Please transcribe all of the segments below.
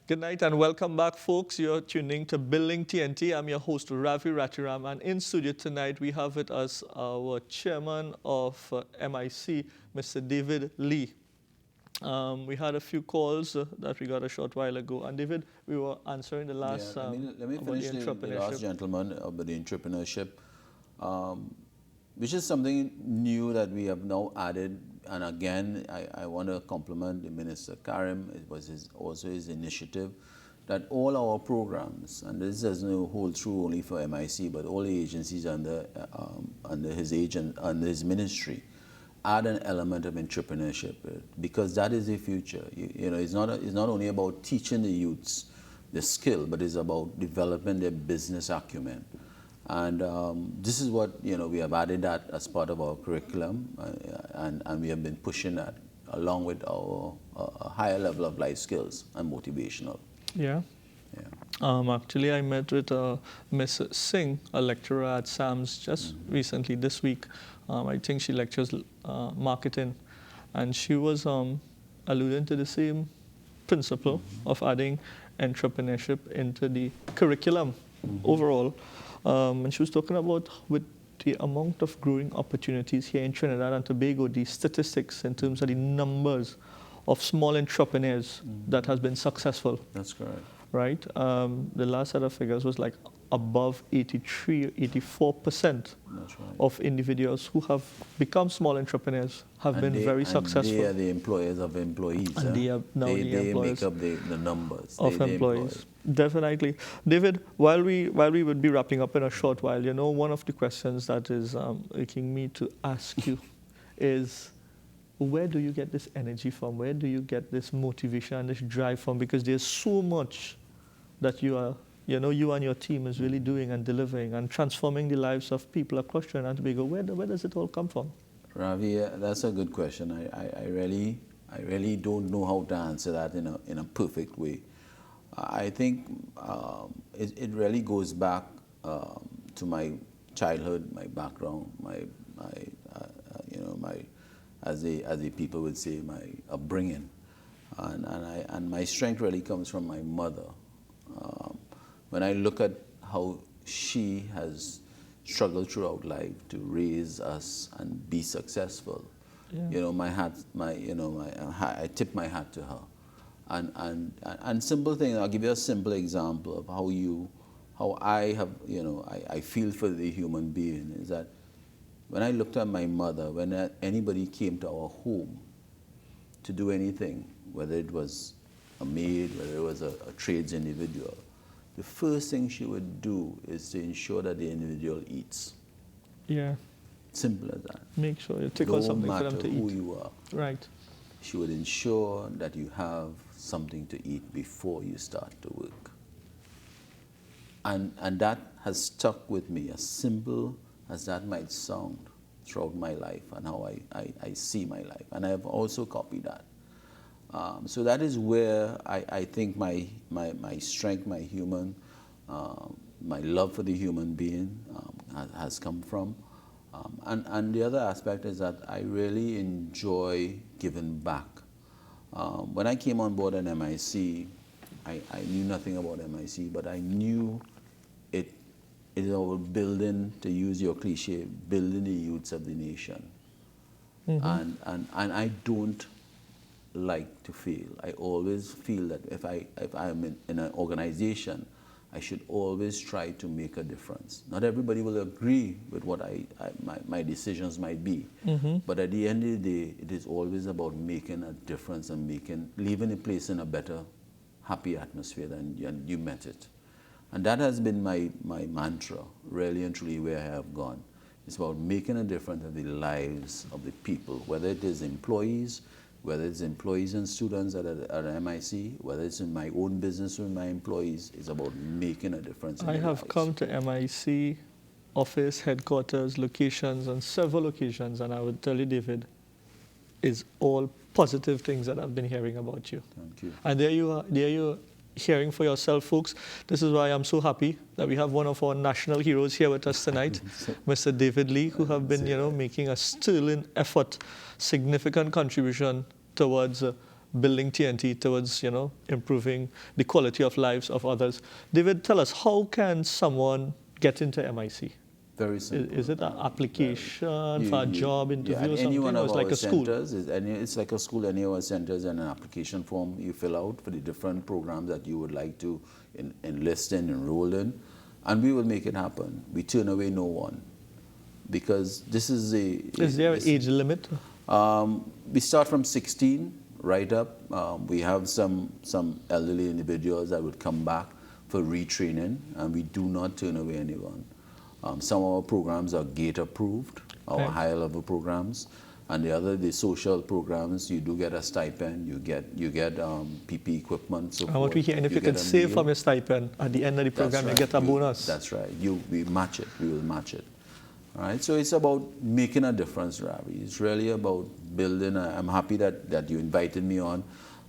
Good night and welcome back, folks. You're tuning to Building TNT. I'm your host, Ravi Ratiram, and in studio tonight we have with us our chairman of MIC, Mr. David Lee. We had a few calls that we got a short while ago, and David, we were answering the last Let me about finish the the entrepreneurship. last gentleman about the entrepreneurship, which is something new that we have now added. And again, I want to compliment the Minister Karim. It was also his initiative that all our programs, and this doesn't hold true only for MIC, but all the agencies under his ministry, add an element of entrepreneurship, because that is the future. It's not only about teaching the youths the skill, but it's about developing their business acumen. And this is what, we have added that as part of our curriculum, and we have been pushing that along with our higher level of life skills and motivational. Yeah. Actually, I met with Miss Singh, a lecturer at SAMS, just recently this week. I think she lectures marketing, and she was alluding to the same principle of adding entrepreneurship into the curriculum overall. And she was talking about with the amount of growing opportunities here in Trinidad and Tobago, the statistics in terms of the numbers of small entrepreneurs that has been successful. That's correct. Right? The last set of figures was like above 83, 84% of individuals who have become small entrepreneurs have been very successful. They are the employers of employees. And they are now the employers make up the numbers of employees. Definitely. David, while we would be wrapping up in a short while, one of the questions that is making me to ask you is, where do you get this energy from? Where do you get this motivation and this drive from? Because there's so much that you and your team is really doing and delivering and transforming the lives of people across Trinidad and Tobago. Where does it all come from? Ravi, that's a good question. I really don't know how to answer that in a perfect way. I think it really goes back to my childhood, my background, as the people would say, my upbringing, and my strength really comes from my mother. When I look at how she has struggled throughout life to raise us and be successful, I tip my hat to her. And simple thing, I'll give you a simple example of how I feel for the human being is that when I looked at my mother, when anybody came to our home to do anything, whether it was a maid, whether it was a trades individual, the first thing she would do is to ensure that the individual eats. Yeah. Simple as that. Make sure you take out something for them to eat. No matter who you are. Right. She would ensure that you have something to eat before you start to work. And that has stuck with me, as simple as that might sound, throughout my life and how I see my life. And I have also copied that. So that is where I think my strength, my love for the human being has come from. And the other aspect is that I really enjoy giving back. When I came on board at MIC, I knew nothing about MIC, but I knew it is our building, to use your cliche, building the youths of the nation. And I don't like to fail. I always feel that if I'm in an organization, I should always try to make a difference. Not everybody will agree with what my decisions might be, but at the end of the day, it is always about making a difference and leaving a place in a better, happy atmosphere than you met it. And that has been my mantra, really and truly, where I have gone. It's about making a difference in the lives of the people, whether it is employees, whether it's employees and students at MIC, whether it's in my own business with my employees, it's about making a difference in their lives. I have come to MIC office, headquarters, locations on several occasions, and I would tell you, David, it's all positive things that I've been hearing about you. Thank you. And there you are hearing for yourself, folks. This is why I'm so happy that we have one of our national heroes here with us tonight, Mr. David Lee, who have been, making a sterling effort, significant contribution towards building TNT towards, improving the quality of lives of others. David, tell us, how can someone get into MIC? Very simple. Is it an application for a job interview or at any something, one or of it's our like a school? centers, it's like a school, any of our centers, and an application form you fill out for the different programs that you would like to enlist in, enroll in, and we will make it happen. We turn away no one, because this is Is there an age limit? We start from 16 right up. We have some elderly individuals that would come back for retraining, and we do not turn away anyone. Some of our programs are gate approved, our higher level programs, and the social programs, you do get a stipend, you get PP equipment. So and what we hear, and if you can save from your stipend at the end of the program, you get a bonus. That's right. We match it. We will match it. All right. So it's about making a difference, Ravi. It's really about building. I'm happy that you invited me on.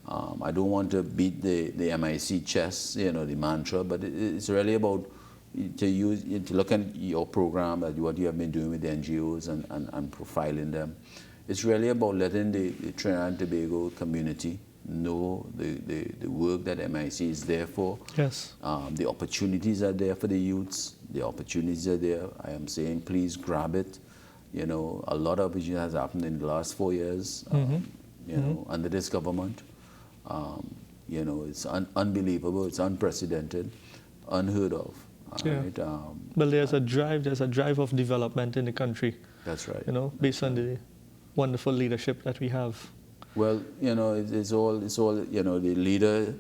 I don't want to beat the MIC chess, the mantra, but it's really about to look at your program, at what you have been doing with the NGOs and profiling them. It's really about letting the Trinidad and Tobago community know the work that MIC is there for. Yes. The opportunities are there for the youths. The opportunities are there. I am saying, please grab it. A lot of opportunity has happened in the last 4 years, under this government. It's unbelievable. It's unprecedented, unheard of. Right? Well, there's a drive of development in the country. That's right. Based on the wonderful leadership that we have. Well, it's all the leader.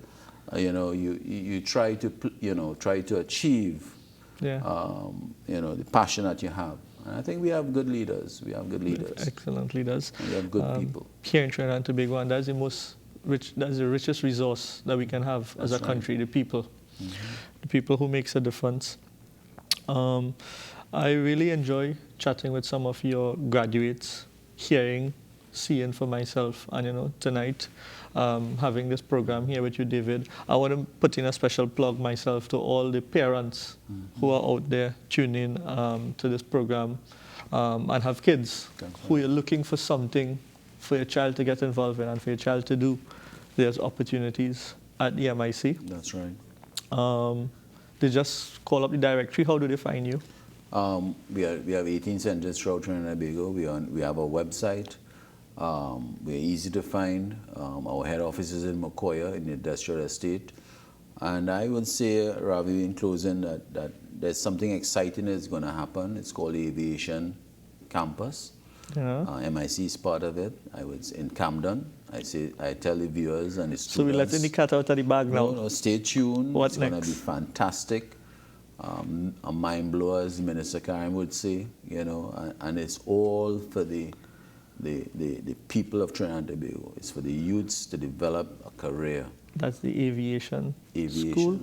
You try to achieve. The passion that you have. And I think we have good leaders. Excellent leaders. And we have good people. Here in Trinidad and Tobago, and that's the richest resource that we can have as a country, the people. The people who makes a difference. I really enjoy chatting with some of your graduates, seeing for myself, and tonight, having this program here with you, David. I want to put in a special plug myself to all the parents who are out there tuning to this program and have kids who are looking for something for your child to get involved in and for your child to do. There's opportunities at the MIC. That's right. They just call up the directory. How do they find you? We have 18 centers throughout Trinidad and Tobago. We have a website. We're easy to find. Our head office is in Macoya in the industrial estate. And I would say, Ravi, in closing, that there's something exciting that's going to happen. It's called the Aviation Campus. MIC is part of it. I was in Camden. I tell the viewers and the students. So we're letting the cat out of the bag now. No, stay tuned. What's next? It's going to be fantastic. A mind blower, as Minister Karim would say, and it's all for the people of Trinidad and Tobago. It's for the youths to develop a career. That's the aviation school?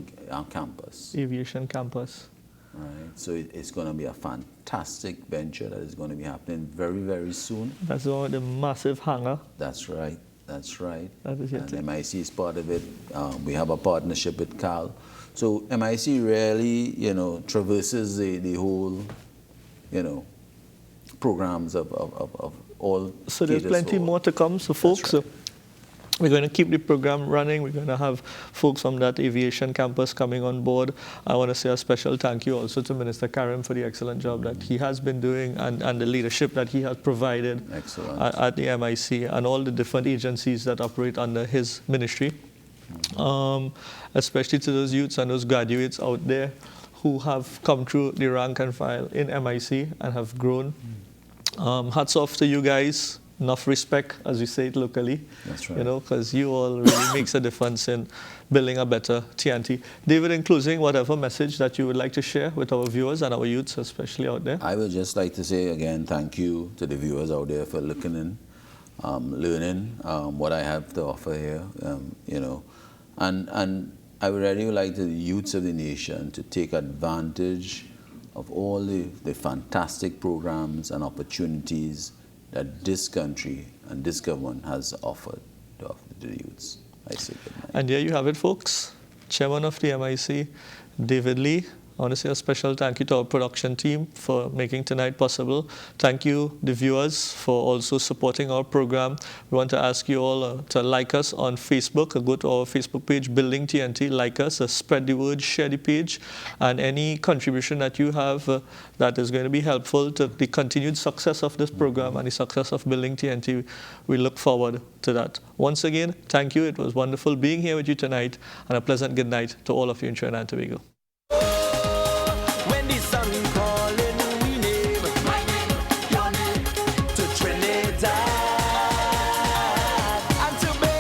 Campus. Aviation campus. Right. So it's going to be a fantastic venture that is going to be happening very, very soon. That's the one with the massive hangar. That's right. That's right. That is it. And MIC is part of it. We have a partnership with CAL. So MIC really, traverses the whole, programs of all. So there's plenty more to come. So folks, right. We're going to keep the program running. We're going to have folks from that aviation campus coming on board. I want to say a special thank you also to Minister Karim for the excellent job that he has been doing and the leadership that he has provided at the MIC and all the different agencies that operate under his ministry. Especially to those youths and those graduates out there who have come through the rank and file in MIC and have grown. Hats off to you guys. Enough respect, as we say it locally. That's right. Because you all really makes a difference in building a better TNT. David, in closing, whatever message that you would like to share with our viewers and our youths, especially out there? I would just like to say again, thank you to the viewers out there for looking in, learning what I have to offer here, And I would really like the youths of the nation to take advantage of all the fantastic programs and opportunities that this country and this government has offered to the youths. I say good night. And there you have it, folks. Chairman of the MIC, David Lee, I want to say a special thank you to our production team for making tonight possible. Thank you, the viewers, for also supporting our program. We want to ask you all to like us on Facebook. Go to our Facebook page, Building TNT, like us, spread the word, share the page, and any contribution that you have that is going to be helpful to the continued success of this program and the success of Building TNT. We look forward to that. Once again, thank you. It was wonderful being here with you tonight, and a pleasant good night to all of you in Trinidad and Tobago. When the sun comes